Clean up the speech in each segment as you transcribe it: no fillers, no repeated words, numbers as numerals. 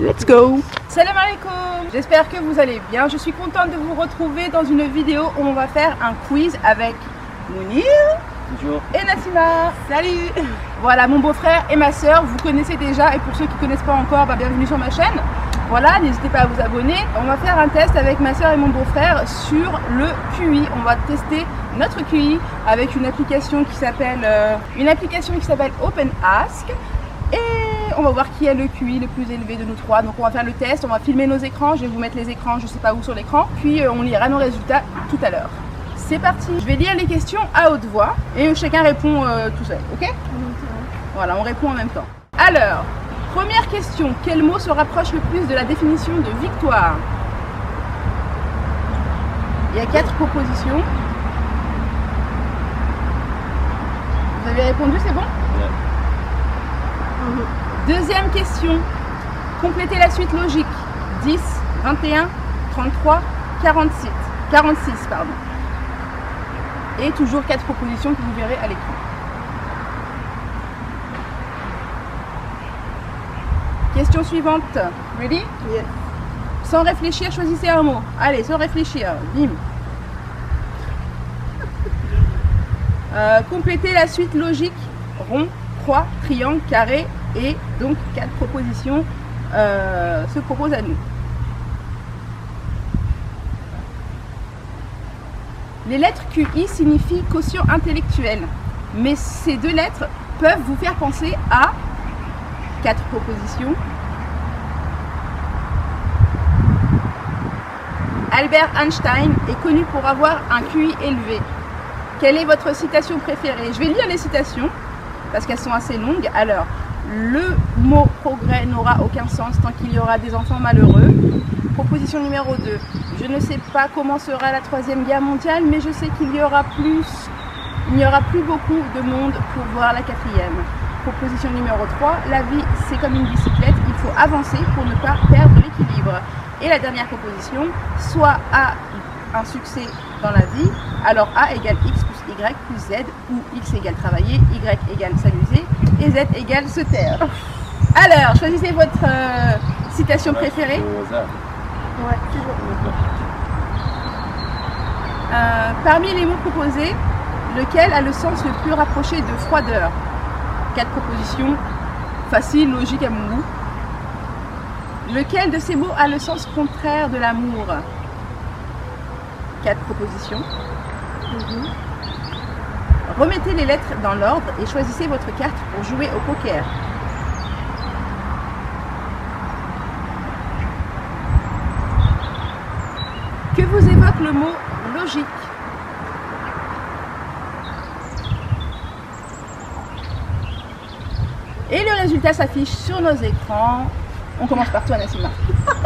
Let's go! Salam alaikum! J'espère que vous allez bien. Je suis contente de vous retrouver dans une vidéo où on va faire un quiz avec Mounir et Nassima. Salut! Voilà, mon beau-frère et ma soeur, vous connaissez déjà, et pour ceux qui ne connaissent pas encore, bienvenue sur ma chaîne. Voilà, n'hésitez pas à vous abonner. On va faire un test avec ma soeur et mon beau-frère sur le QI. On va tester notre QI avec une application qui s'appelle OpenAsk. Et on va voir qui a le QI le plus élevé de nous trois. Donc on va faire le test, on va filmer nos écrans. Je vais vous mettre les écrans, je ne sais pas où sur l'écran. Puis on lira nos résultats tout à l'heure. C'est parti. Je vais lire les questions à haute voix et chacun répond tout seul, ok? Voilà, on répond en même temps. Alors, première question. Quel mot se rapproche le plus de la définition de victoire? Il y a 4 propositions. Vous avez répondu, c'est bon? Deuxième question. Complétez la suite logique. 10, 21, 33, 46. Et toujours 4 propositions que vous verrez à l'écran. Question suivante. Ready? Yes. Sans réfléchir, choisissez un mot. Allez, sans réfléchir. Bim. Complétez la suite logique. Rond, croix, triangle, carré. Et donc 4 propositions se proposent à nous. Les lettres QI signifient quotient intellectuel. Mais ces 2 lettres peuvent vous faire penser à 4 propositions. Albert Einstein est connu pour avoir un QI élevé. Quelle est votre citation préférée? Je vais lire les citations parce qu'elles sont assez longues. Alors, le mot progrès n'aura aucun sens tant qu'il y aura des enfants malheureux. Proposition numéro 2. Je ne sais pas comment sera la 3e guerre mondiale, mais je sais qu'il n'y aura plus beaucoup de monde pour voir la 4e. Proposition numéro 3. La vie, c'est comme une bicyclette, il faut avancer pour ne pas perdre l'équilibre. Et la dernière proposition, soit A un succès dans la vie, alors A égale X plus Y plus Z, où X égale travailler, Y égale s'amuser, et Z égale se taire. Alors, choisissez votre citation préférée. Ouais, c'est bon. Parmi les mots proposés, lequel a le sens le plus rapproché de froideur? 4 propositions, facile, logique à mon goût. Lequel de ces mots a le sens contraire de l'amour? 4 propositions. Remettez les lettres dans l'ordre et choisissez votre carte pour jouer au poker. Que vous évoque le mot logique? Et le résultat s'affiche sur nos écrans. On commence par toi, Nassima.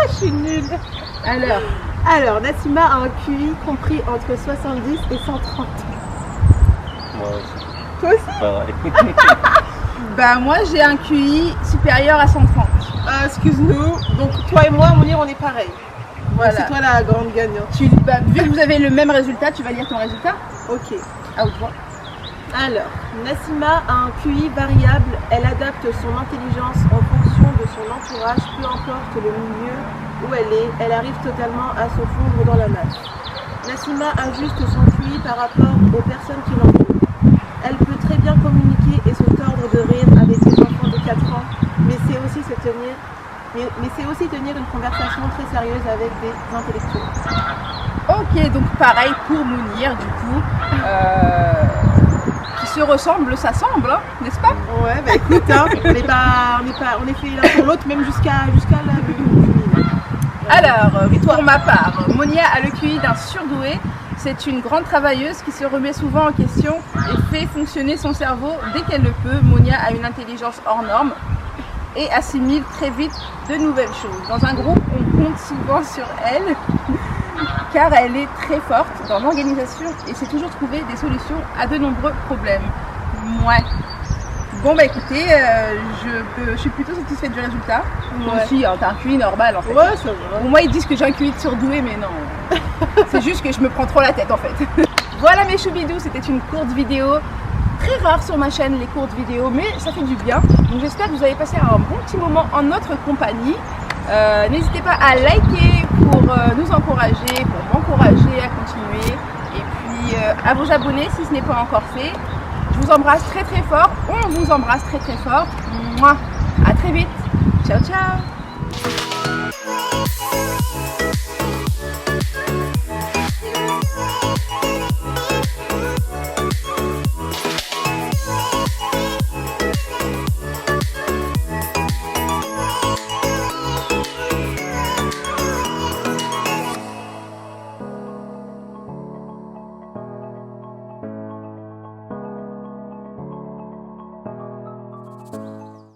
Je suis nulle. Alors, Nassima a un QI compris entre 70 et 130. Moi aussi. Toi aussi? Pareil. Moi j'ai un QI supérieur à 130. Excuse-nous. Donc toi et moi, Mounir, on est pareil. Voilà. C'est toi la grande gagnante. Vu que vous avez le même résultat, tu vas lire ton résultat? Ok. À haute voix. Alors, Nassima a un QI variable. Elle adapte son intelligence en fonction de son entourage, peu importe le milieu où elle est. Elle arrive totalement à se fondre dans la masse. Nassima ajuste son QI par rapport aux personnes qui l'entourent. Elle peut très bien communiquer et se tordre de rire avec des enfants de 4 ans, mais c'est aussi tenir une conversation très sérieuse avec des intellectuels. Ok, donc pareil pour Mounir, du coup. Qui se ressemble, ça semble, hein, n'est-ce pas? Ouais, écoute, hein, on est fait l'un pour l'autre, même jusqu'à la Alors, pour ma part, Monia a le QI d'un surdoué. C'est une grande travailleuse qui se remet souvent en question et fait fonctionner son cerveau dès qu'elle le peut. Monia a une intelligence hors norme et assimile très vite de nouvelles choses. Dans un groupe, on compte souvent sur elle car elle est très forte dans l'organisation et sait toujours trouver des solutions à de nombreux problèmes. Ouais. Bon écoutez, je suis plutôt satisfaite du résultat. Moi aussi, hein, t'as un QI normal en fait. Ouais, ça va. Pour moi, ils disent que j'ai un QI de surdoué, mais non. C'est juste que je me prends trop la tête en fait. Voilà mes choubidous, c'était une courte vidéo. Très rare sur ma chaîne les courtes vidéos, mais ça fait du bien. Donc j'espère que vous avez passé un bon petit moment en notre compagnie. N'hésitez pas à liker pour nous encourager, pour m'encourager à continuer. Et puis à vous abonner si ce n'est pas encore fait. Je vous embrasse très très fort. On vous embrasse très très fort. Mouah. À très vite. Ciao ciao.